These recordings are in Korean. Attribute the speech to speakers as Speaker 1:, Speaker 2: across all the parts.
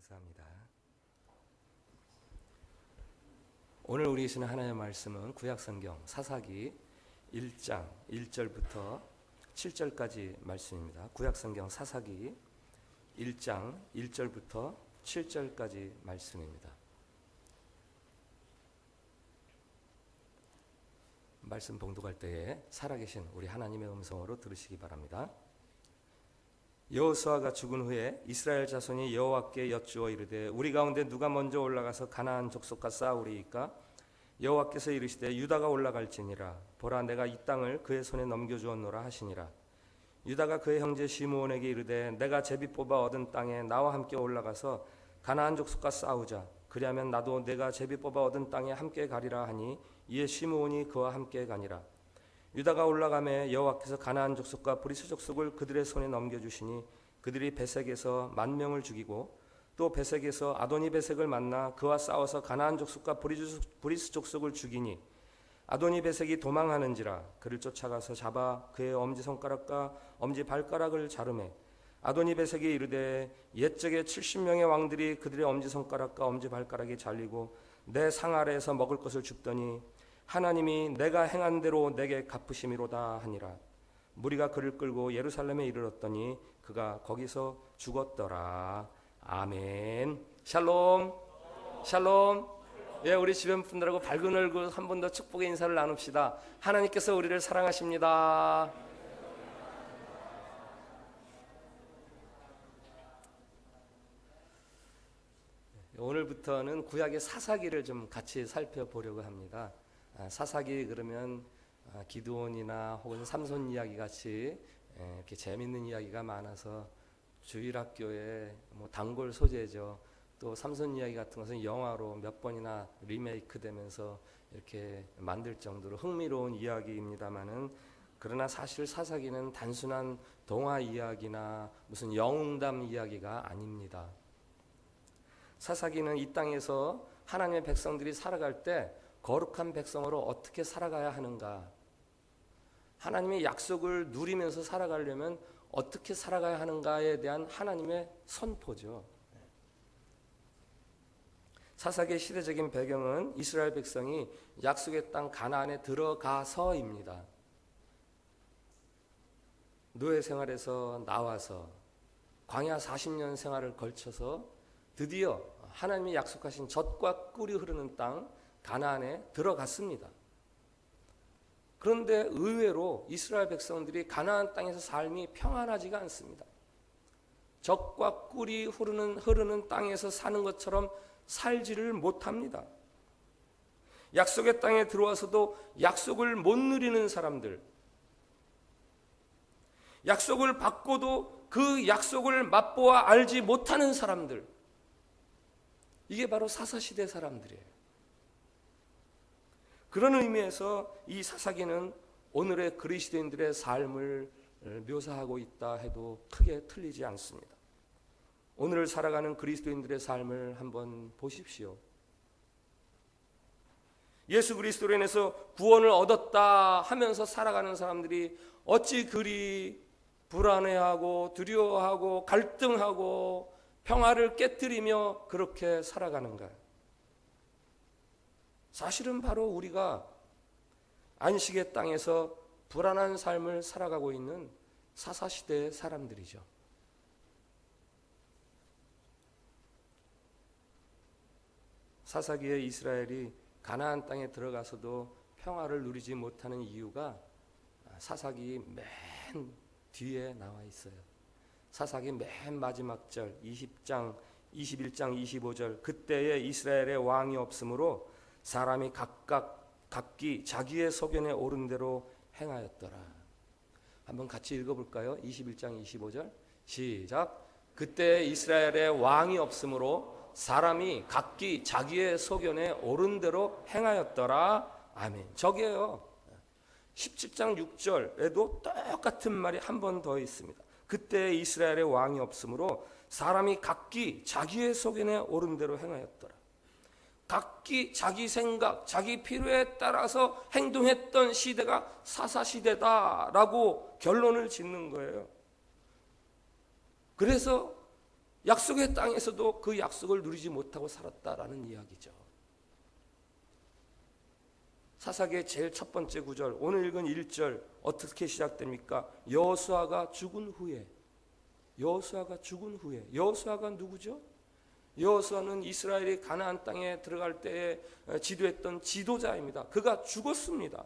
Speaker 1: 감사합니다. 오늘 우리 있는 하나님의 말씀은 구약성경 사사기 1장 1절부터 7절까지 말씀입니다. 구약성경 사사기 1장 1절부터 7절까지 말씀입니다. 말씀 봉독할 때에 살아계신 우리 하나님의 음성으로 들으시기 바랍니다. 여호수아가 죽은 후에 이스라엘 자손이 여호와께 여쭈어 이르되 우리 가운데 누가 먼저 올라가서 가나안 족속과 싸우리이까? 여호와께서 이르시되 유다가 올라갈지니라. 보라, 내가 이 땅을 그의 손에 넘겨주었노라 하시니라. 유다가 그의 형제 시므온에게 이르되 내가 제비 뽑아 얻은 땅에 나와 함께 올라가서 가나안 족속과 싸우자. 그리하면 나도 내가 제비 뽑아 얻은 땅에 함께 가리라 하니 이에 시므온이 그와 함께 가니라. 유다가 올라가매 여호와께서 가나안 족속과 브리스 족속을 그들의 손에 넘겨주시니 그들이 베색에서 10,000명을 죽이고 또 베색에서 아도니 베색을 만나 그와 싸워서 가나안 족속과 브리스 족속을 죽이니 아도니 베색이 도망하는지라. 그를 쫓아가서 잡아 그의 엄지손가락과 엄지발가락을 자르매 아도니 베색이 이르되 옛적에 70명의 왕들이 그들의 엄지손가락과 엄지발가락이 잘리고 내 상 아래에서 먹을 것을 줍더니 하나님이 내가 행한 대로 내게 갚으심이로다 하니라. 무리가 그를 끌고 예루살렘에 이르렀더니 그가 거기서 죽었더라. 아멘. 샬롬. 샬롬. 예, 우리 주변 분들하고 밝은 얼굴 한 번 더 축복의 인사를 나눕시다. 하나님께서 우리를 사랑하십니다. 오늘부터는 구약의 사사기를 좀 같이 살펴보려고 합니다. 사사기 그러면 기드온이나 혹은 삼손 이야기 같이 이렇게 재밌는 이야기가 많아서 주일학교의 단골 소재죠. 또 삼손 이야기 같은 것은 영화로 몇 번이나 리메이크 되면서 이렇게 만들 정도로 흥미로운 이야기입니다만은, 그러나 사실 사사기는 단순한 동화 이야기나 무슨 영웅담 이야기가 아닙니다. 사사기는 이 땅에서 하나님의 백성들이 살아갈 때 거룩한 백성으로 어떻게 살아가야 하는가, 하나님의 약속을 누리면서 살아가려면 어떻게 살아가야 하는가에 대한 하나님의 선포죠. 사사기의 시대적인 배경은 이스라엘 백성이 약속의 땅 가나안에 들어가서입니다. 노예 생활에서 나와서 광야 40년 생활을 걸쳐서 드디어 하나님이 약속하신 젖과 꿀이 흐르는 땅 가나안에 들어갔습니다. 그런데 의외로 이스라엘 백성들이 가나안 땅에서 삶이 평안하지가 않습니다. 젖과 꿀이 흐르는 땅에서 사는 것처럼 살지를 못합니다. 약속의 땅에 들어와서도 약속을 못 누리는 사람들, 약속을 받고도 그 약속을 맛보아 알지 못하는 사람들, 이게 바로 사사시대 사람들이에요. 그런 의미에서 이 사사기는 오늘의 그리스도인들의 삶을 묘사하고 있다 해도 크게 틀리지 않습니다. 오늘을 살아가는 그리스도인들의 삶을 한번 보십시오. 예수 그리스도로 인해서 구원을 얻었다 하면서 살아가는 사람들이 어찌 그리 불안해하고 두려워하고 갈등하고 평화를 깨뜨리며 그렇게 살아가는가? 사실은 바로 우리가 안식의 땅에서 불안한 삶을 살아가고 있는 사사시대의 사람들이죠. 사사기의 이스라엘이 가나안 땅에 들어가서도 평화를 누리지 못하는 이유가 사사기 맨 뒤에 나와 있어요. 사사기 맨 마지막 절 20장, 21장, 25절 그때에 이스라엘의 왕이 없으므로 사람이 각기 자기의 소견에 옳은 대로 행하였더라. 한번 같이 읽어볼까요? 21장 25절 시작. 그때 이스라엘의 왕이 없으므로 사람이 각기 자기의 소견에 옳은 대로 행하였더라. 아멘. 저게요 17장 6절에도 똑같은 말이 한 번 더 있습니다. 그때 이스라엘의 왕이 없으므로 사람이 각기 자기의 소견에 옳은 대로 행하였더라. 각기 자기 생각, 자기 필요에 따라서 행동했던 시대가 사사시대다라고 결론을 짓는 거예요. 그래서 약속의 땅에서도 그 약속을 누리지 못하고 살았다라는 이야기죠. 사사기의 제일 첫 번째 구절, 오늘 읽은 1절 어떻게 시작됩니까? 여호수아가 죽은 후에. 여호수아가 누구죠? 여호수아는 이스라엘이 가나안 땅에 들어갈 때에 지도했던 지도자입니다. 그가 죽었습니다.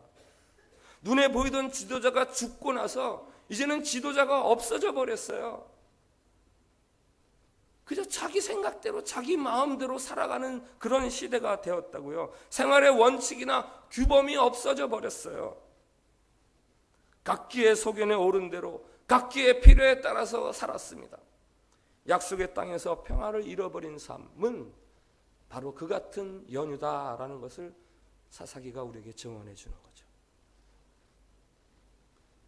Speaker 1: 눈에 보이던 지도자가 죽고 나서 이제는 지도자가 없어져 버렸어요. 그저 자기 생각대로 자기 마음대로 살아가는 그런 시대가 되었다고요. 생활의 원칙이나 규범이 없어져 버렸어요. 각기의 소견에 오른 대로 각기의 필요에 따라서 살았습니다. 약속의 땅에서 평화를 잃어버린 삶은 바로 그 같은 연유다라는 것을 사사기가 우리에게 증언해 주는 거죠.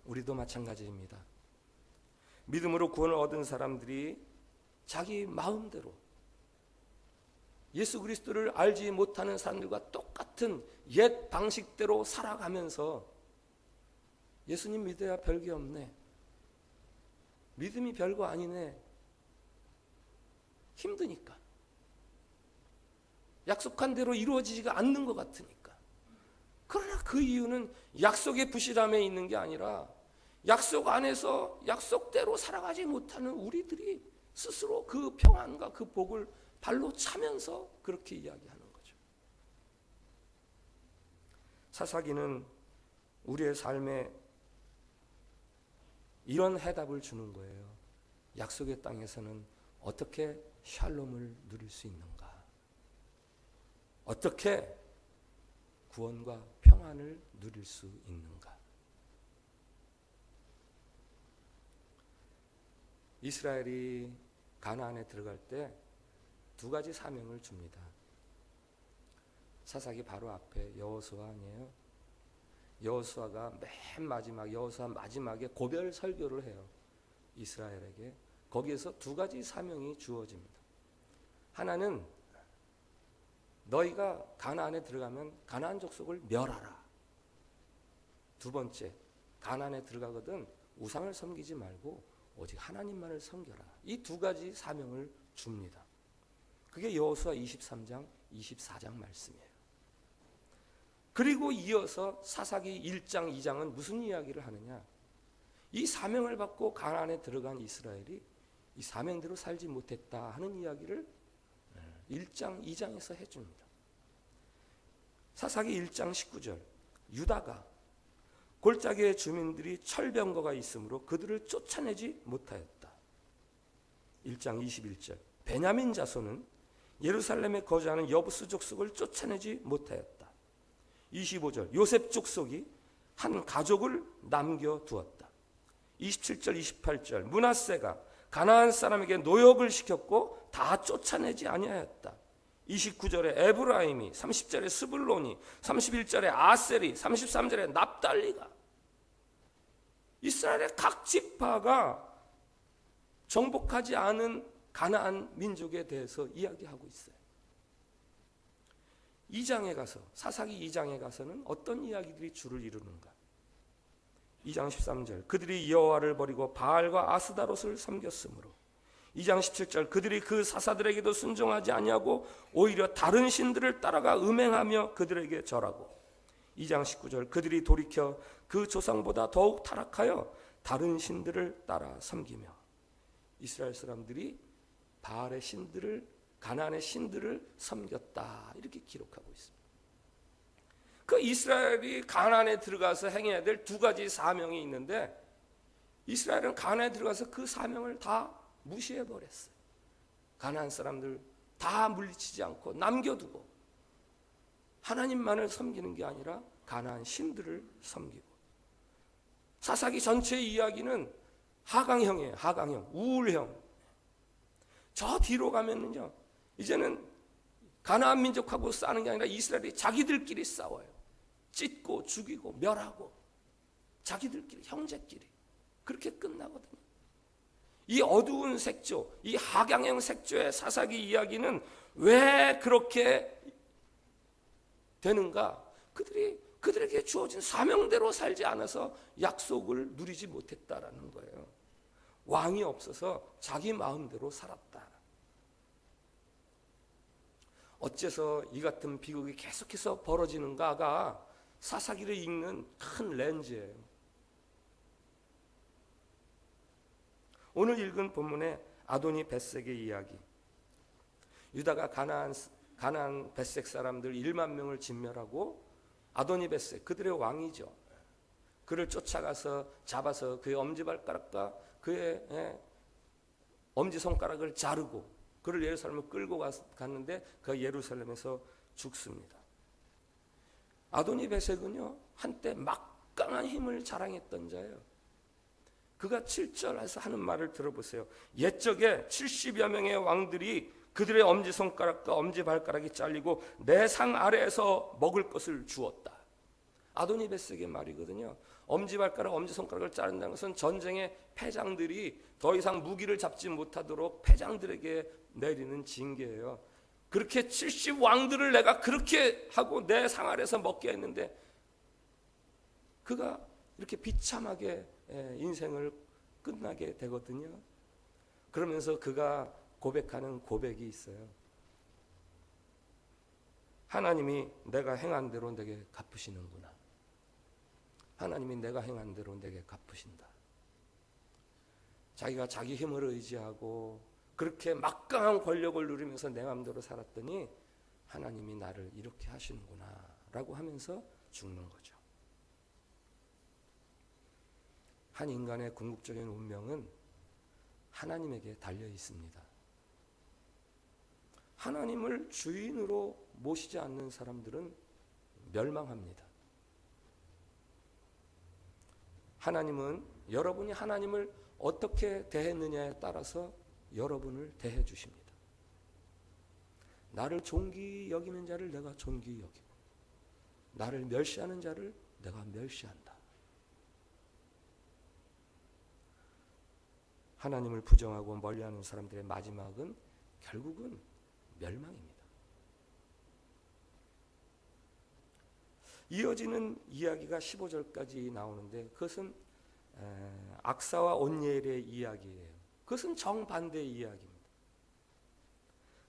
Speaker 1: 우리도 마찬가지입니다. 믿음으로 구원을 얻은 사람들이 자기 마음대로 예수 그리스도를 알지 못하는 사람들과 똑같은 옛 방식대로 살아가면서 예수님 믿어야 별게 없네, 믿음이 별거 아니네, 힘드니까, 약속한 대로 이루어지지가 않는 것 같으니까. 그러나 그 이유는 약속의 부실함에 있는 게 아니라 약속 안에서 약속대로 살아가지 못하는 우리들이 스스로 그 평안과 그 복을 발로 차면서 그렇게 이야기하는 거죠. 사사기는 우리의 삶에 이런 해답을 주는 거예요. 약속의 땅에서는 어떻게 샬롬을 누릴 수 있는가? 어떻게 구원과 평안을 누릴 수 있는가? 이스라엘이 가나안에 들어갈 때 두 가지 사명을 줍니다. 사사기 바로 앞에 여호수아 아니에요? 여호수아가 맨 마지막, 여호수아 마지막에 고별 설교를 해요. 이스라엘에게. 거기에서 두 가지 사명이 주어집니다. 하나는 너희가 가나안에 들어가면 가나안 족속을 멸하라. 두 번째, 가나안에 들어가거든 우상을 섬기지 말고 오직 하나님만을 섬겨라. 이 두 가지 사명을 줍니다. 그게 여호수아 23장, 24장 말씀이에요. 그리고 이어서 사사기 1장, 2장은 무슨 이야기를 하느냐? 이 사명을 받고 가나안에 들어간 이스라엘이 이 사명대로 살지 못했다 하는 이야기를 1장, 2장에서 해줍니다. 사사기 1장 19절, 유다가 골짜기의 주민들이 철병거가 있으므로 그들을 쫓아내지 못하였다. 1장 21절, 베냐민 자손은 예루살렘에 거주하는 여부스 족속을 쫓아내지 못하였다. 25절, 요셉 족속이 한 가족을 남겨두었다. 27절, 28절, 므낫세가 가나안 사람에게 노역을 시켰고 다 쫓아내지 아니하였다. 29절에 에브라임이, 30절에 스불론이, 31절에 아셀이, 33절에 납달리가, 이스라엘의 각 지파가 정복하지 않은 가나안 민족에 대해서 이야기하고 있어요. 2장에 가서, 사사기 2장에 가서는 어떤 이야기들이 주를 이루는가? 2장 13절, 그들이 여호와를 버리고 바알과 아스다롯을 섬겼으므로. 2장 17절, 그들이 그 사사들에게도 순종하지 아니하고 오히려 다른 신들을 따라가 음행하며 그들에게 절하고. 2장 19절, 그들이 돌이켜 그 조상보다 더욱 타락하여 다른 신들을 따라 섬기며. 이스라엘 사람들이 바알의 신들을, 가나안의 신들을 섬겼다, 이렇게 기록하고 있습니다. 그 이스라엘이 가나안에 들어가서 행해야 될 두 가지 사명이 있는데 이스라엘은 가나안에 들어가서 그 사명을 다 무시해버렸어요. 가나안 사람들 다 물리치지 않고 남겨두고 하나님만을 섬기는 게 아니라 가나안 신들을 섬기고. 사사기 전체의 이야기는 하강형이에요. 하강형, 우울형. 저 뒤로 가면은요, 이제는 가나안 민족하고 싸우는 게 아니라 이스라엘이 자기들끼리 싸워요. 찢고 죽이고 멸하고 자기들끼리, 형제끼리 그렇게 끝나거든요. 이 어두운 색조, 이 하강형 색조의 사사기 이야기는 왜 그렇게 되는가? 그들에게 주어진 사명대로 살지 않아서 약속을 누리지 못했다라는 거예요. 왕이 없어서 자기 마음대로 살았다. 어째서 이 같은 비극이 계속해서 벌어지는가가 사사기를 읽는 큰 렌즈예요. 오늘 읽은 본문의 아도니 벳색의 이야기, 유다가 가나안 벳색 사람들 1만 명을 진멸하고 아도니 벳색, 그들의 왕이죠, 그를 쫓아가서 잡아서 그의 엄지발가락과 그의 엄지손가락을 자르고 그를 예루살렘을 끌고 갔는데 그 예루살렘에서 죽습니다. 아도니 벳색은요, 한때 막강한 힘을 자랑했던 자예요. 그가 7절에서 하는 말을 들어보세요. 옛적에 70여 명의 왕들이 그들의 엄지손가락과 엄지발가락이 잘리고 내 상 아래에서 먹을 것을 주었다. 아도니 벳색의 말이거든요. 엄지발가락, 엄지손가락을 자른다는 것은 전쟁의 패장들이 더 이상 무기를 잡지 못하도록 패장들에게 내리는 징계예요. 그렇게 70왕들을 내가 그렇게 하고 내 상 아래에서 먹게 했는데 그가 이렇게 비참하게 인생을 끝나게 되거든요. 그러면서 그가 고백하는 고백이 있어요. 하나님이 내가 행한 대로 내게 갚으시는구나. 하나님이 내가 행한 대로 내게 갚으신다. 자기가 자기 힘을 의지하고 그렇게 막강한 권력을 누리면서 내 마음대로 살았더니 하나님이 나를 이렇게 하시는구나 라고 하면서 죽는 거죠. 한 인간의 궁극적인 운명은 하나님에게 달려 있습니다. 하나님을 주인으로 모시지 않는 사람들은 멸망합니다. 하나님은 여러분이 하나님을 어떻게 대했느냐에 따라서 여러분을 대해 주십니다. 나를 존귀 여기는 자를 내가 존귀 여기고 나를 멸시하는 자를 내가 멸시한다. 하나님을 부정하고 멀리하는 사람들의 마지막은 결국은 멸망입니다. 이어지는 이야기가 15절까지 나오는데 그것은 악사와 온니엘의 이야기예요. 그것은 정반대의 이야기입니다.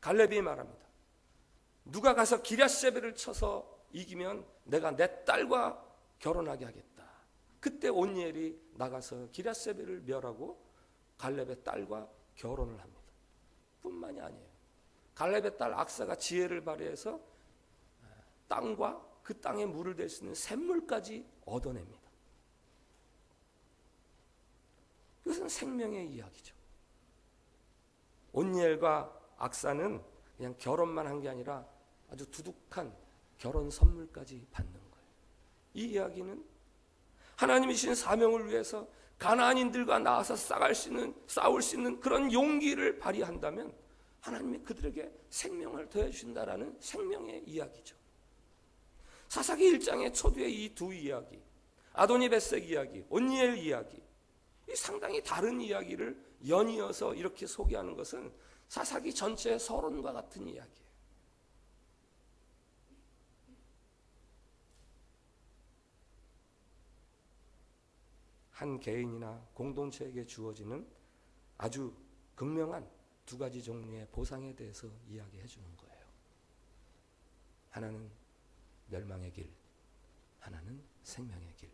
Speaker 1: 갈렙이 말합니다. 누가 가서 기랴세벨을 쳐서 이기면 내가 내 딸과 결혼하게 하겠다. 그때 온니엘이 나가서 기랴세벨을 멸하고 갈렙의 딸과 결혼을 합니다. 뿐만이 아니에요. 갈렙의 딸 악사가 지혜를 발휘해서 땅과 그 땅에 물을 댈 수 있는 샘물까지 얻어냅니다. 이것은 생명의 이야기죠. 온니엘과 악사는 그냥 결혼만 한 게 아니라 아주 두둑한 결혼 선물까지 받는 거예요. 이 이야기는 하나님이 주신 사명을 위해서 가나안인들과 나와서 싸울 수 있는 그런 용기를 발휘한다면 하나님이 그들에게 생명을 더해주신다라는 생명의 이야기죠. 사사기 1장의 초두의 이 두 이야기, 아도니 벳색 이야기, 온니엘 이야기, 이 상당히 다른 이야기를 연이어서 이렇게 소개하는 것은 사사기 전체의 서론과 같은 이야기예요. 한 개인이나 공동체에게 주어지는 아주 극명한 두 가지 종류의 보상에 대해서 이야기해 주는 거예요. 하나는 멸망의 길, 하나는 생명의 길.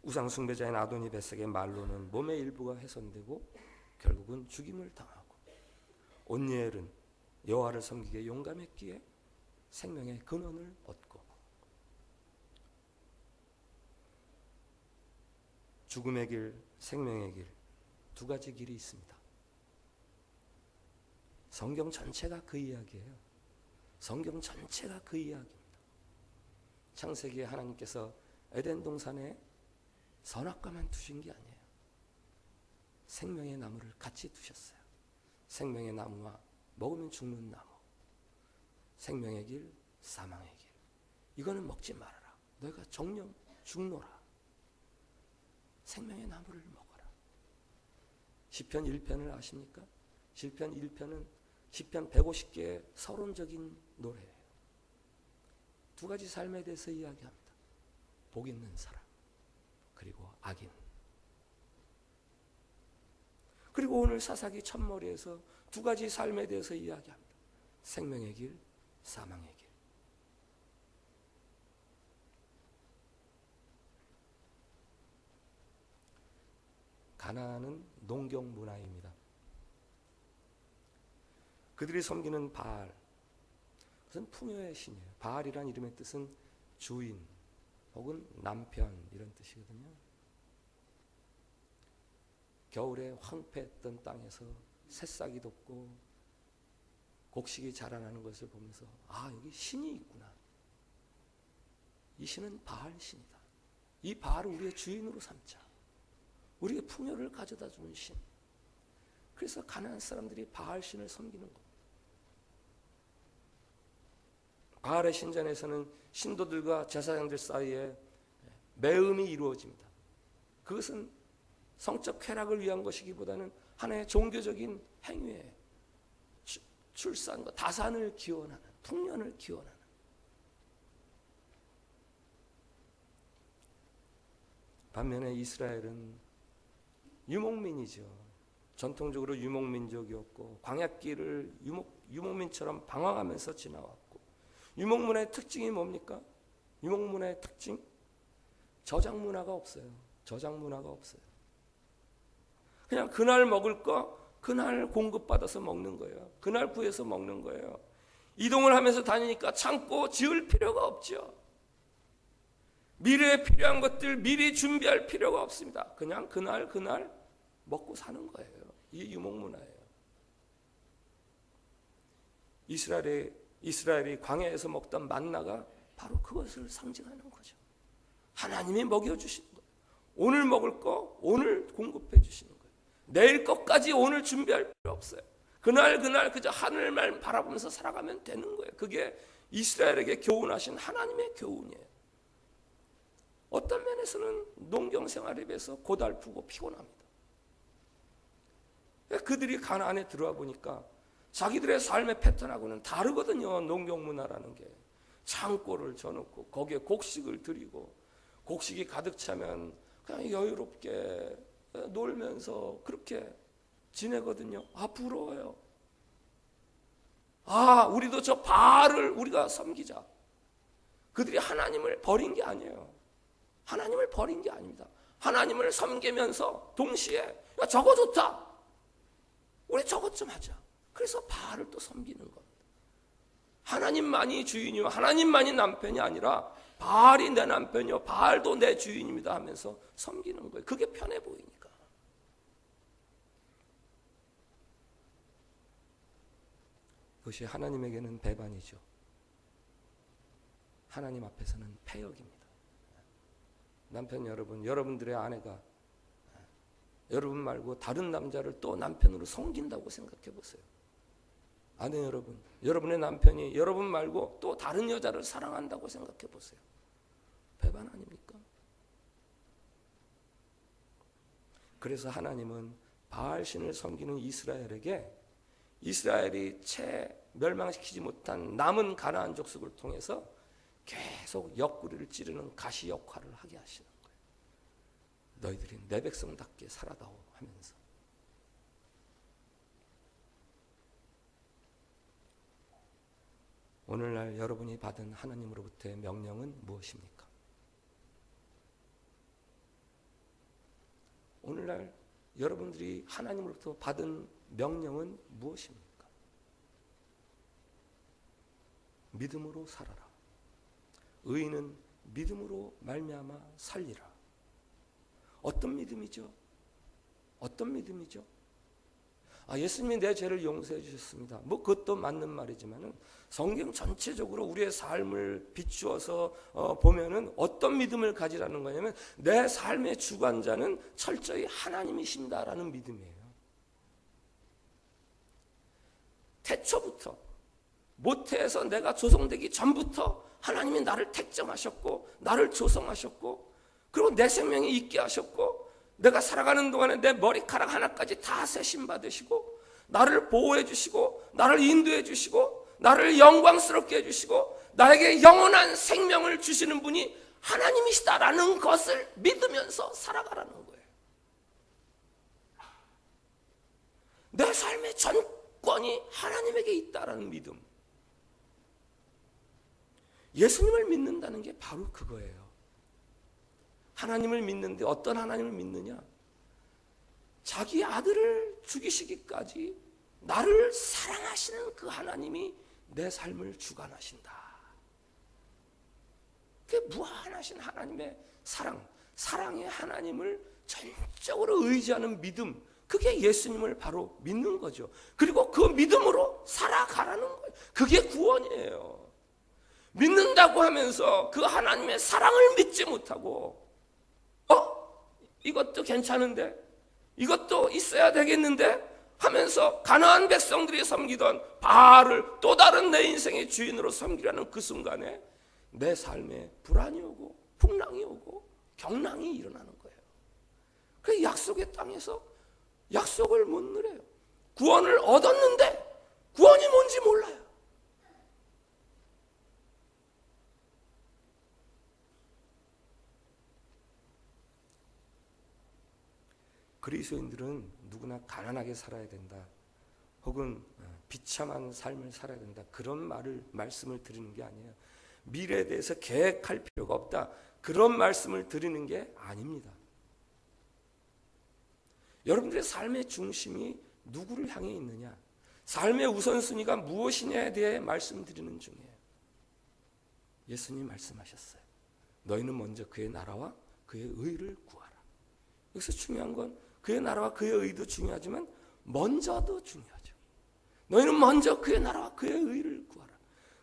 Speaker 1: 우상 숭배자인 아도니 벳색의 말로는 몸의 일부가 훼손되고 결국은 죽임을 당하고, 온니엘은 여호와를 섬기기에 용감했기에 생명의 근원을 얻고, 죽음의 길, 생명의 길, 두 가지 길이 있습니다. 성경 전체가 그 이야기예요. 성경 전체가 그 이야기입니다. 창세기에 하나님께서 에덴 동산에 선악과만 두신 게 아니에요. 생명의 나무를 같이 두셨어요. 생명의 나무와 먹으면 죽는 나무, 생명의 길, 사망의 길. 이거는 먹지 말아라. 너희가 정령 죽노라. 생명의 나무를 먹어라. 시편 1편을 아십니까? 시편 1편은 시편 150개의 서론적인 노래예요. 두 가지 삶에 대해서 이야기합니다. 복 있는 사람, 그리고 악인. 그리고 오늘 사사기 첫머리에서 두 가지 삶에 대해서 이야기합니다. 생명의 길, 사망의 길. 가나안은 농경 문화입니다. 그들이 섬기는 바알, 그것은 풍요의 신이에요. 바알이란 이름의 뜻은 주인 혹은 남편 이런 뜻이거든요. 겨울에 황폐했던 땅에서 새싹이 돋고 곡식이 자라나는 것을 보면서 아, 여기 신이 있구나. 이 신은 바알 신이다. 이 바알을 우리의 주인으로 삼자. 우리의 풍요를 가져다 주는 신. 그래서 가나안 사람들이 바알 신을 섬기는 겁니다. 바알의 신전에서는 신도들과 제사장들 사이에 매음이 이루어집니다. 그것은 성적 쾌락을 위한 것이기보다는 하나의 종교적인 행위에 출산과 다산을 기원하는, 풍년을 기원하는. 반면에 이스라엘은 유목민이죠. 전통적으로 유목민족이었고 광야길을 유목민처럼 방황하면서 지나왔고, 유목문화의 특징이 뭡니까? 유목문화의 특징? 저장 문화가 없어요. 저장 문화가 없어요. 그냥 그날 먹을 거 그날 공급받아서 먹는 거예요. 그날 구해서 먹는 거예요. 이동을 하면서 다니니까 참고 지을 필요가 없죠. 미래에 필요한 것들 미리 준비할 필요가 없습니다. 그냥 그날 먹고 사는 거예요. 이게 유목문화예요. 이스라엘이 광야에서 먹던 만나가 바로 그것을 상징하는 거죠. 하나님이 먹여주시는 거예요. 오늘 먹을 거 오늘 공급해 주시는 거예요. 내일 것까지 오늘 준비할 필요 없어요. 그날 그저 하늘만 바라보면서 살아가면 되는 거예요. 그게 이스라엘에게 교훈하신 하나님의 교훈이에요. 어떤 면에서는 농경 생활에 비해서 고달프고 피곤합니다. 그들이 가나안에 들어와 보니까 자기들의 삶의 패턴하고는 다르거든요. 농경 문화라는 게. 창고를 져놓고 거기에 곡식을 들이고 곡식이 가득 차면 그냥 여유롭게 놀면서 그렇게 지내거든요. 아, 부러워요. 아, 우리도 저 바알을 우리가 섬기자. 그들이 하나님을 버린 게 아니에요. 하나님을 버린 게 아닙니다. 하나님을 섬기면서 동시에 야, 저거 좋다. 우리 저것 좀 하자. 그래서 바알을 또 섬기는 겁니다. 하나님만이 주인이요 하나님만이 남편이 아니라 바알이 내 남편이요 바알도 내 주인입니다 하면서 섬기는 거예요. 그게 편해 보이니까. 그것이 하나님에게는 배반이죠. 하나님 앞에서는 패역입니다. 남편 여러분, 여러분들의 아내가 여러분 말고 다른 남자를 또 남편으로 섬긴다고 생각해 보세요. 아내 여러분, 여러분의 남편이 여러분 말고 또 다른 여자를 사랑한다고 생각해 보세요. 배반 아닙니까? 그래서 하나님은 바알신을 섬기는 이스라엘에게 이스라엘이 채 멸망시키지 못한 남은 가나안 족속을 통해서 계속 옆구리를 찌르는 가시 역할을 하게 하시는 거예요. 너희들이 내 백성답게 살아다오 하면서. 오늘날 여러분이 받은 하나님으로부터의 명령은 무엇입니까? 오늘날 여러분들이 하나님으로부터 받은 명령은 무엇입니까? 믿음으로 살아라. 의인은 믿음으로 말미암아 살리라. 어떤 믿음이죠? 어떤 믿음이죠? 예수님이 내 죄를 용서해 주셨습니다. 뭐 그것도 맞는 말이지만은 성경 전체적으로 우리의 삶을 비추어서 보면은 어떤 믿음을 가지라는 거냐면 내 삶의 주관자는 철저히 하나님이신다라는 믿음이에요. 태초부터 모태에서 내가 조성되기 전부터 하나님이 나를 택정하셨고 나를 조성하셨고 그리고 내 생명이 있게 하셨고 내가 살아가는 동안에 내 머리카락 하나까지 다 세심 받으시고 나를 보호해 주시고 나를 인도해 주시고 나를 영광스럽게 해주시고 나에게 영원한 생명을 주시는 분이 하나님이시다라는 것을 믿으면서 살아가라는 거예요. 내 삶의 전 주권이 하나님에게 있다라는 믿음. 예수님을 믿는다는 게 바로 그거예요. 하나님을 믿는데 어떤 하나님을 믿느냐? 자기 아들을 죽이시기까지 나를 사랑하시는 그 하나님이 내 삶을 주관하신다. 그게 무한하신 하나님의 사랑의 하나님을 전적으로 의지하는 믿음, 그게 예수님을 바로 믿는 거죠. 그리고 그 믿음으로 살아가라는 거예요. 그게 구원이에요. 믿는다고 하면서 그 하나님의 사랑을 믿지 못하고 이것도 괜찮은데, 이것도 있어야 되겠는데 하면서 가나안 백성들이 섬기던 바알을 또 다른 내 인생의 주인으로 섬기라는 그 순간에 내 삶에 불안이 오고 풍랑이 오고 경랑이 일어나는 거예요. 그 약속의 땅에서 약속을 못 누려요. 구원을 얻었는데 구원이 뭔지 몰라요. 그리스도인들은 누구나 가난하게 살아야 된다, 혹은 비참한 삶을 살아야 된다, 그런 말씀을 드리는 게 아니에요. 미래에 대해서 계획할 필요가 없다, 그런 말씀을 드리는 게 아닙니다. 여러분들의 삶의 중심이 누구를 향해 있느냐, 삶의 우선순위가 무엇이냐에 대해 말씀드리는 중이에요. 예수님이 말씀하셨어요. 너희는 먼저 그의 나라와 그의 의를 구하라. 여기서 중요한 건 그의 나라와 그의 의도 중요하지만 먼저도 중요하죠. 너희는 먼저 그의 나라와 그의 의를 구하라.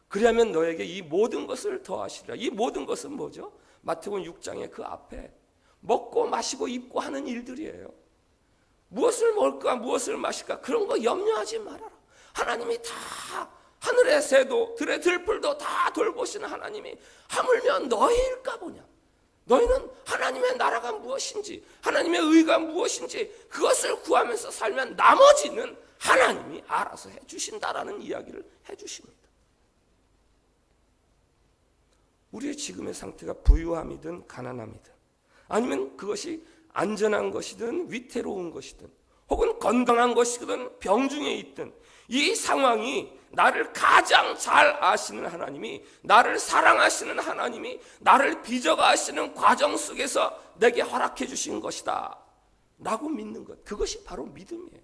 Speaker 1: 그리하면 너에게 이 모든 것을 더하시리라. 이 모든 것은 뭐죠? 마태복음 6장의 그 앞에 먹고 마시고 입고 하는 일들이에요. 무엇을 먹을까 무엇을 마실까 그런 거 염려하지 말아라. 하나님이 다, 하늘의 새도 들의 들풀도 다 돌보시는 하나님이 하물며 너희일까 보냐. 너희는 하나님의 나라가 무엇인지, 하나님의 의가 무엇인지 그것을 구하면서 살면 나머지는 하나님이 알아서 해주신다라는 이야기를 해주십니다. 우리의 지금의 상태가 부유함이든 가난함이든, 아니면 그것이 안전한 것이든 위태로운 것이든, 혹은 건강한 것이든 병중에 있든, 이 상황이 나를 가장 잘 아시는 하나님이, 나를 사랑하시는 하나님이 나를 빚어가시는 과정 속에서 내게 허락해 주신 것이다 라고 믿는 것, 그것이 바로 믿음이에요.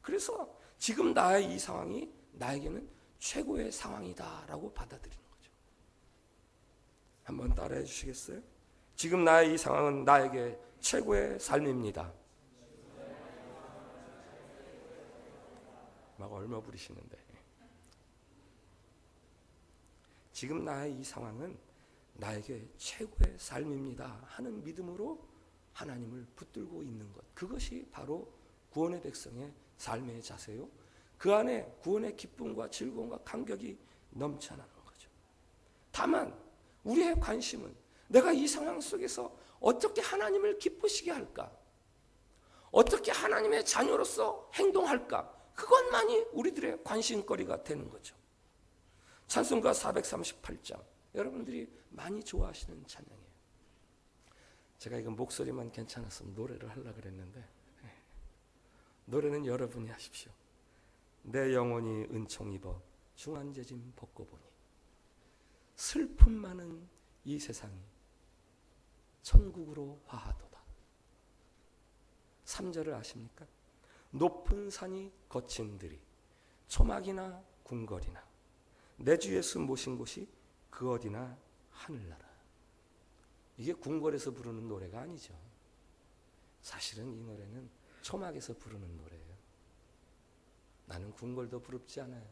Speaker 1: 그래서 지금 나의 이 상황이 나에게는 최고의 상황이다 라고 받아들이는 거죠. 한번 따라해 주시겠어요? 지금 나의 이 상황은 나에게 최고의 삶입니다. 막 얼마 부리시는데, 지금 나의 이 상황은 나에게 최고의 삶입니다 하는 믿음으로 하나님을 붙들고 있는 것, 그것이 바로 구원의 백성의 삶의 자세요. 그 안에 구원의 기쁨과 즐거움과 감격이 넘쳐나는 거죠. 다만 우리의 관심은 내가 이 상황 속에서 어떻게 하나님을 기쁘시게 할까, 어떻게 하나님의 자녀로서 행동할까, 그것만이 우리들의 관심거리가 되는 거죠. 찬송가 438장, 여러분들이 많이 좋아하시는 찬양이에요. 제가 이거 목소리만 괜찮았으면 노래를 하려고 그랬는데, 노래는 여러분이 하십시오. 내 영혼이 은총 입어 중한제짐 벗고 보니 슬픔 많은 이 세상이 천국으로 화하도다. 3절을 아십니까? 높은 산이 거친 들이 초막이나 궁궐이나 내 주 예수 모신 곳이 그 어디나 하늘나라. 이게 궁궐에서 부르는 노래가 아니죠. 사실은 이 노래는 초막에서 부르는 노래예요. 나는 궁궐도 부럽지 않아요.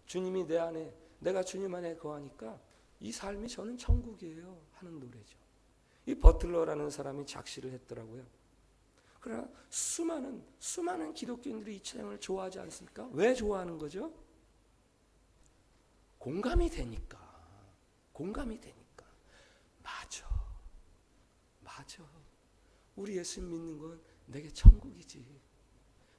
Speaker 1: 주님이 내 안에, 내가 주님 안에 거하니까 이 삶이 저는 천국이에요 하는 노래죠. 이 버틀러라는 사람이 작시를 했더라고요. 그러나 수많은 기독교인들이 이 찬양을 좋아하지 않습니까? 왜 좋아하는 거죠? 공감이 되니까. 맞아. 우리 예수님 믿는 건 내게 천국이지.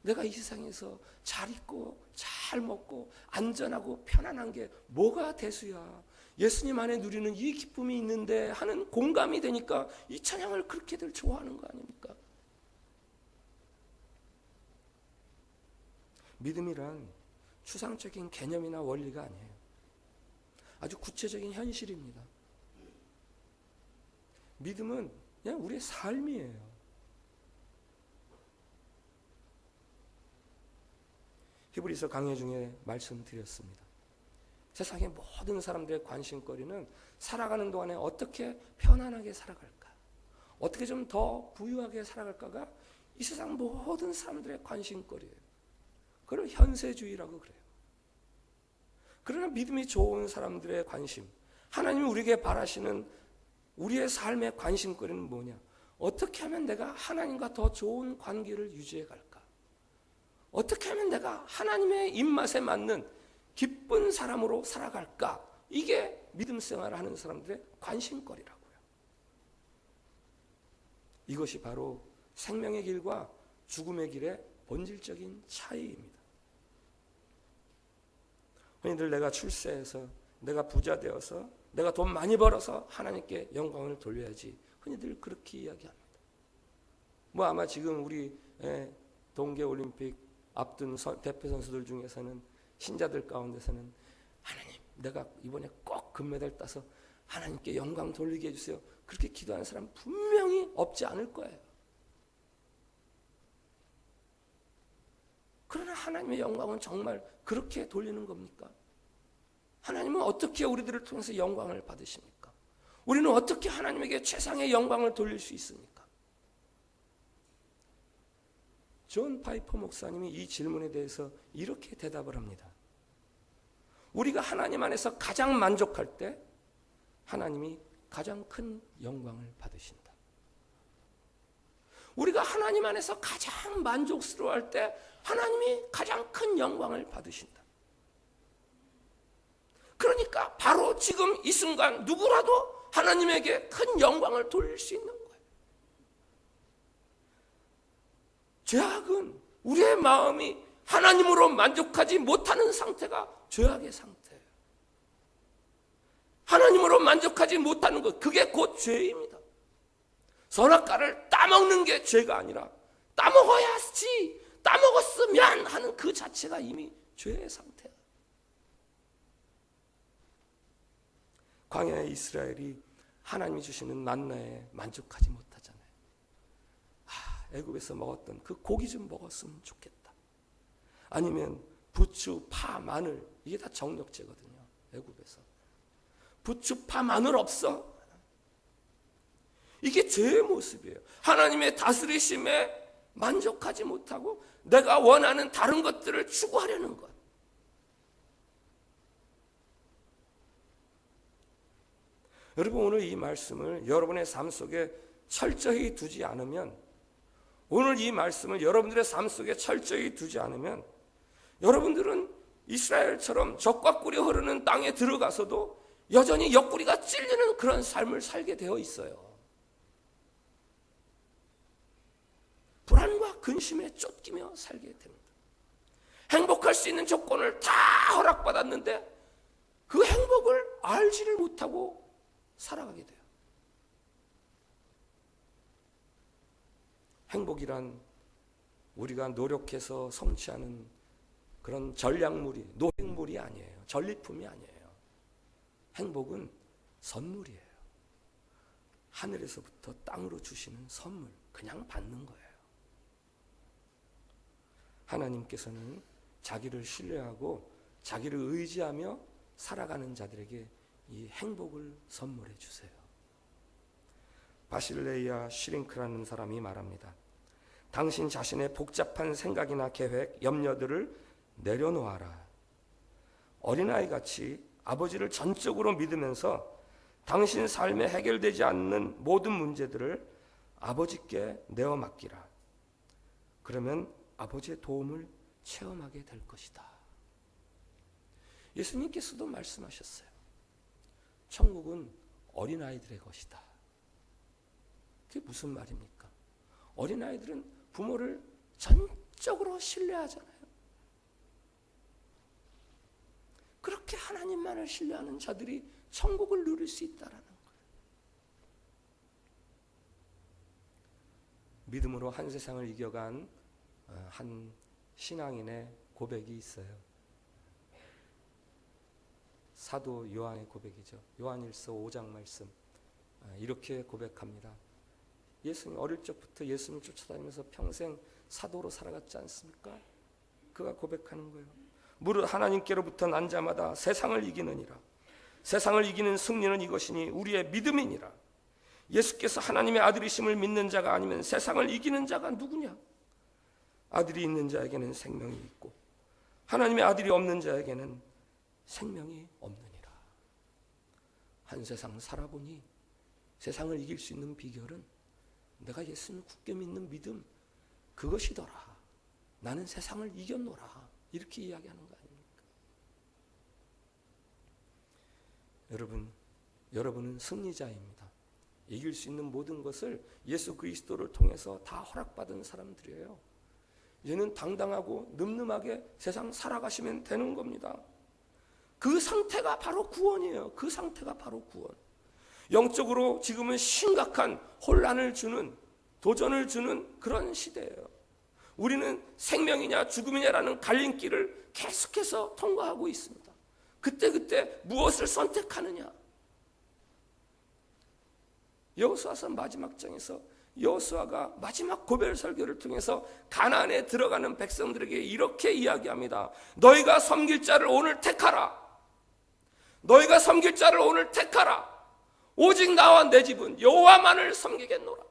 Speaker 1: 내가 이 세상에서 잘 있고 잘 먹고 안전하고 편안한 게 뭐가 대수야. 예수님 안에 누리는 이 기쁨이 있는데 하는 공감이 되니까 이 찬양을 그렇게들 좋아하는 거 아닙니까? 믿음이란 추상적인 개념이나 원리가 아니에요. 아주 구체적인 현실입니다. 믿음은 그냥 우리의 삶이에요. 히브리서 강해 중에 말씀드렸습니다. 세상의 모든 사람들의 관심거리는 살아가는 동안에 어떻게 편안하게 살아갈까, 어떻게 좀 더 부유하게 살아갈까가 이 세상 모든 사람들의 관심거리예요. 그걸 현세주의라고 그래요. 그러나 믿음이 좋은 사람들의 관심, 하나님이 우리에게 바라시는 우리의 삶의 관심거리는 뭐냐? 어떻게 하면 내가 하나님과 더 좋은 관계를 유지해 갈까? 어떻게 하면 내가 하나님의 입맛에 맞는 기쁜 사람으로 살아갈까? 이게 믿음 생활을 하는 사람들의 관심거리라고요. 이것이 바로 생명의 길과 죽음의 길의 본질적인 차이입니다. 흔히들 내가 출세해서, 내가 부자 되어서, 내가 돈 많이 벌어서 하나님께 영광을 돌려야지, 흔히들 그렇게 이야기합니다. 아마 지금 우리 동계올림픽 앞둔 대표 선수들 중에서는, 신자들 가운데서는 하나님, 내가 이번에 꼭 금메달 따서 하나님께 영광 돌리게 해주세요, 그렇게 기도하는 사람 분명히 없지 않을 거예요. 그러나 하나님의 영광은 정말 그렇게 돌리는 겁니까? 하나님은 어떻게 우리들을 통해서 영광을 받으십니까? 우리는 어떻게 하나님에게 최상의 영광을 돌릴 수 있습니까? 존 파이퍼 목사님이 이 질문에 대해서 이렇게 대답을 합니다. 우리가 하나님 안에서 가장 만족할 때 하나님이 가장 큰 영광을 받으신다. 우리가 하나님 안에서 가장 만족스러워할 때 하나님이 가장 큰 영광을 받으신다. 그러니까 바로 지금 이 순간 누구라도 하나님에게 큰 영광을 돌릴 수 있는 거예요. 죄악은 우리의 마음이 하나님으로 만족하지 못하는 상태가 죄악의 상태예요. 하나님으로 만족하지 못하는 것, 그게 곧 죄입니다. 선악과를 따먹는 게 죄가 아니라 따먹어야지, 따먹었으면 하는 그 자체가 이미 죄의 상태예요. 광야의 이스라엘이 하나님이 주시는 만나에 만족하지 못하잖아요. 애굽에서 먹었던 그 고기 좀 먹었으면 좋겠다. 아니면 부추, 파, 마늘, 이게 다 정력제거든요. 애굽에서 부추, 파, 마늘 없어? 이게 죄의 모습이에요. 하나님의 다스리심에 만족하지 못하고 내가 원하는 다른 것들을 추구하려는 것. 여러분, 오늘 이 말씀을 여러분의 삶 속에 철저히 두지 않으면, 오늘 이 말씀을 여러분들의 삶 속에 철저히 두지 않으면 여러분들은 이스라엘처럼 적과 꿀이 흐르는 땅에 들어가서도 여전히 옆구리가 찔리는 그런 삶을 살게 되어 있어요. 불안과 근심에 쫓기며 살게 됩니다. 행복할 수 있는 조건을 다 허락받았는데 그 행복을 알지를 못하고 살아가게 돼요. 행복이란 우리가 노력해서 성취하는 그런 전략물이, 노획물이 아니에요. 전리품이 아니에요. 행복은 선물이에요. 하늘에서부터 땅으로 주시는 선물, 그냥 받는 거예요. 하나님께서는 자기를 신뢰하고 자기를 의지하며 살아가는 자들에게 이 행복을 선물해 주세요. 바실레이아 슈링크라는 사람이 말합니다. 당신 자신의 복잡한 생각이나 계획, 염려들을 내려놓아라. 어린아이같이 아버지를 전적으로 믿으면서 당신 삶에 해결되지 않는 모든 문제들을 아버지께 내어 맡기라. 그러면 아버지의 도움을 체험하게 될 것이다. 예수님께서도 말씀하셨어요. 천국은 어린아이들의 것이다. 그게 무슨 말입니까? 어린아이들은 부모를 전적으로 신뢰하잖아요. 그렇게 하나님만을 신뢰하는 자들이 천국을 누릴 수 있다라는 거예요. 믿음으로 한 세상을 이겨간 한 신앙인의 고백이 있어요. 사도 요한의 고백이죠. 요한일서 5장 말씀 이렇게 고백합니다. 예수님 어릴 적부터 예수님을 쫓아다니면서 평생 사도로 살아갔지 않습니까? 그가 고백하는 거예요. 무릇 하나님께로부터 난 자마다 세상을 이기느니라. 세상을 이기는 승리는 이것이니 우리의 믿음이니라. 예수께서 하나님의 아들이심을 믿는 자가 아니면 세상을 이기는 자가 누구냐? 아들이 있는 자에게는 생명이 있고 하나님의 아들이 없는 자에게는 생명이 없느니라. 한 세상 살아보니 세상을 이길 수 있는 비결은 내가 예수님을 굳게 믿는 믿음, 그것이더라. 나는 세상을 이겼노라. 이렇게 이야기하는 거 아닙니까? 여러분은 승리자입니다. 이길 수 있는 모든 것을 예수 그리스도를 통해서 다 허락받은 사람들이에요. 이제는 당당하고 늠름하게 세상 살아가시면 되는 겁니다. 그 상태가 바로 구원이에요. 그 상태가 바로 구원. 영적으로 지금은 심각한 혼란을 주는, 도전을 주는 그런 시대예요. 우리는 생명이냐 죽음이냐라는 갈림길을 계속해서 통과하고 있습니다. 그때 무엇을 선택하느냐. 여호수아서 마지막 장에서 여호수아가 마지막 고별 설교를 통해서 가나안에 들어가는 백성들에게 이렇게 이야기합니다. 너희가 섬길 자를 오늘 택하라. 너희가 섬길 자를 오늘 택하라. 오직 나와 내 집은 여호와만을 섬기겠노라.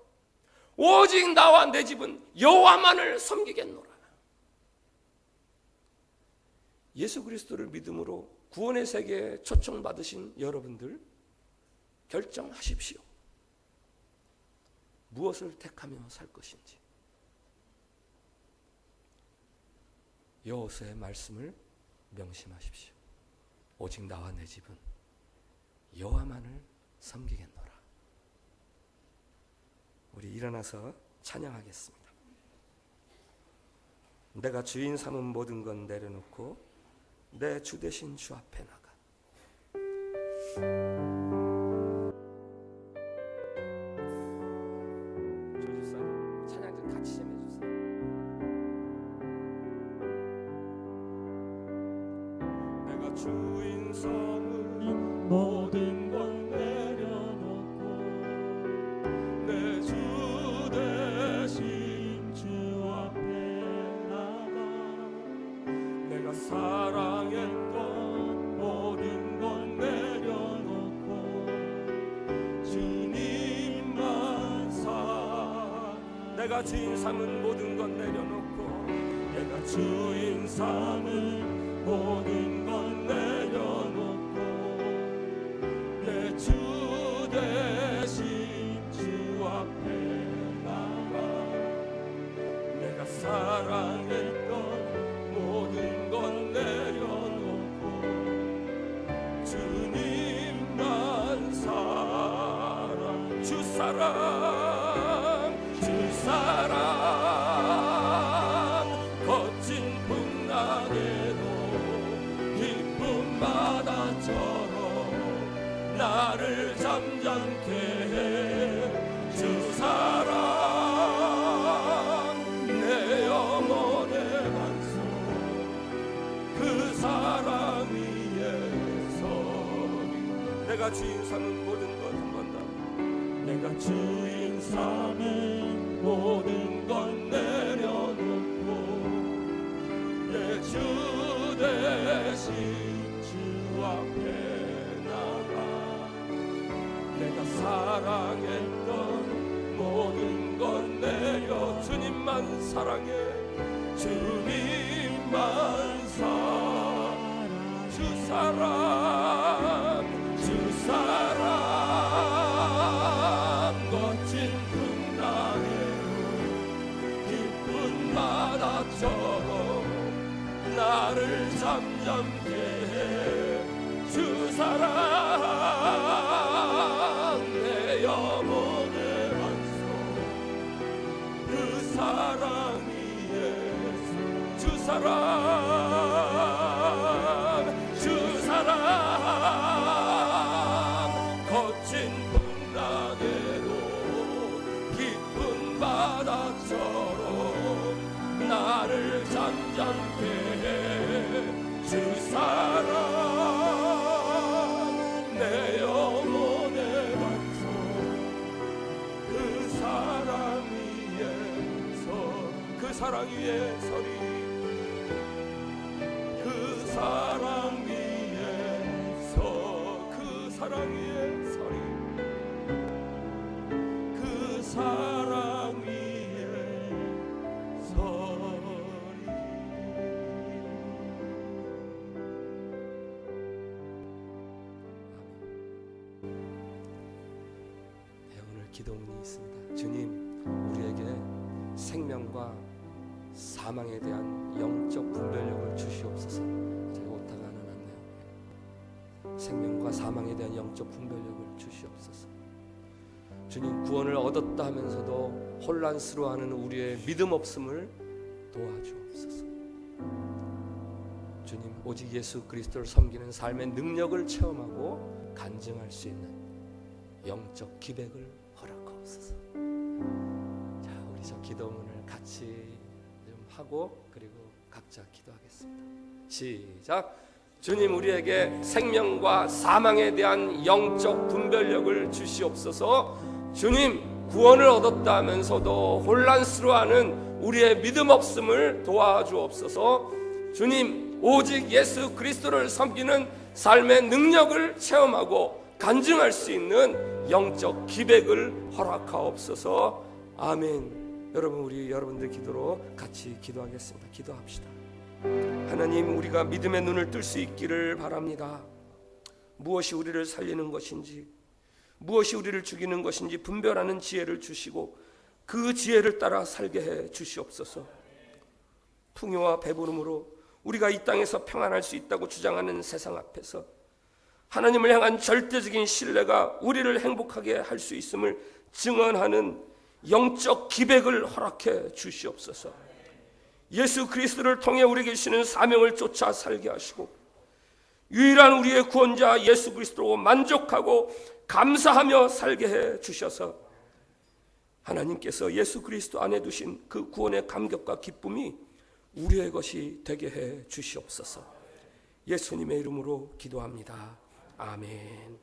Speaker 1: 오직 나와 내 집은 여호와만을 섬기겠노라. 예수 그리스도를 믿음으로 구원의 세계에 초청받으신 여러분들, 결정하십시오. 무엇을 택하며 살 것인지. 여호수아의 말씀을 명심하십시오. 오직 나와 내 집은 여호와만을 섬기겠노라. 우리 일어나서 찬양하겠습니다. 내가 주인 삼은 모든 건 내려놓고 내 주 되신 주 앞에 나가. 조집사님 찬양 좀 같이 좀 해주세요. 내가 주인 삼은 모든 건 내려놓고 내 주 대신 주 앞에 나가. 내가 사랑했던 모든 건 내려놓고 주님만 사. 내가 주인 삼은 모든 건 내려놓고 내가 주인 삼은 모든 건 내려놓고 내 주 대신 주 앞에 나가. 내가 사랑했던 모든 건 내려놓고 주님만 사랑. 주 사랑, 주 사랑. 거친 풍랑에도 기쁨 바다처럼 나를 잠잠케 해. 주 사랑 내 영혼의 반석. 그 사랑 위에서 내가 주인 삼은 모든 것 한 번 더. 내가 주인 삼은 모든 건 내려놓고 내 주 대신 주 앞에 나가. 내가 사랑했던 모든 건 내려 주님만 사랑해. 주님만 사랑. 주 사랑, 주 사랑. 거친 풍랑에도 기쁜 바다처럼 나를 잠잠케 해. 주 사랑 내 영혼의 반석. 그 사랑 위에서 주 사랑, 주 사랑. 거친 풍랑에도 기쁜 바다처럼 나 나를 잠잠케 해 주 사랑 내 영혼의 반석 그 사랑 위에 서리 그 사랑 위에 그 사랑 위에 서리 그 사랑 위에 서리. 오늘 기도문이 있습니다. 주님, 우리에게 생명과 사망에 대한 영적 분별력을 주시옵소서. 제가 오타가 하나 났네요. 생명과 사망에 대한 영적 분별력을 주시옵소서. 주님, 구원을 얻었다 하면서도 혼란스러워하는 우리의 믿음 없음을 도와주옵소서. 주님, 오직 예수 그리스도를 섬기는 삶의 능력을 체험하고 간증할 수 있는 영적 기백을 허락하옵소서. 자, 우리 저 기도문을 같이 하고 그리고 각자 기도하겠습니다. 시작. 주님, 우리에게 생명과 사망에 대한 영적 분별력을 주시옵소서. 주님, 구원을 얻었다 하면서도 혼란스러워하는 우리의 믿음 없음을 도와주옵소서. 주님, 오직 예수 그리스도를 섬기는 삶의 능력을 체험하고 간증할 수 있는 영적 기백을 허락하옵소서. 아멘. 여러분, 우리 여러분들 기도로 같이 기도하겠습니다. 기도합시다. 하나님, 우리가 믿음의 눈을 뜰 수 있기를 바랍니다. 무엇이 우리를 살리는 것인지, 무엇이 우리를 죽이는 것인지 분별하는 지혜를 주시고 그 지혜를 따라 살게 해 주시옵소서. 풍요와 배부름으로 우리가 이 땅에서 평안할 수 있다고 주장하는 세상 앞에서 하나님을 향한 절대적인 신뢰가 우리를 행복하게 할 수 있음을 증언하는 영적 기백을 허락해 주시옵소서. 예수 그리스도를 통해 우리에게 주시는 사명을 쫓아 살게 하시고 유일한 우리의 구원자 예수 그리스도로 만족하고 감사하며 살게 해 주셔서 하나님께서 예수 그리스도 안에 두신 그 구원의 감격과 기쁨이 우리의 것이 되게 해 주시옵소서. 예수님의 이름으로 기도합니다. 아멘.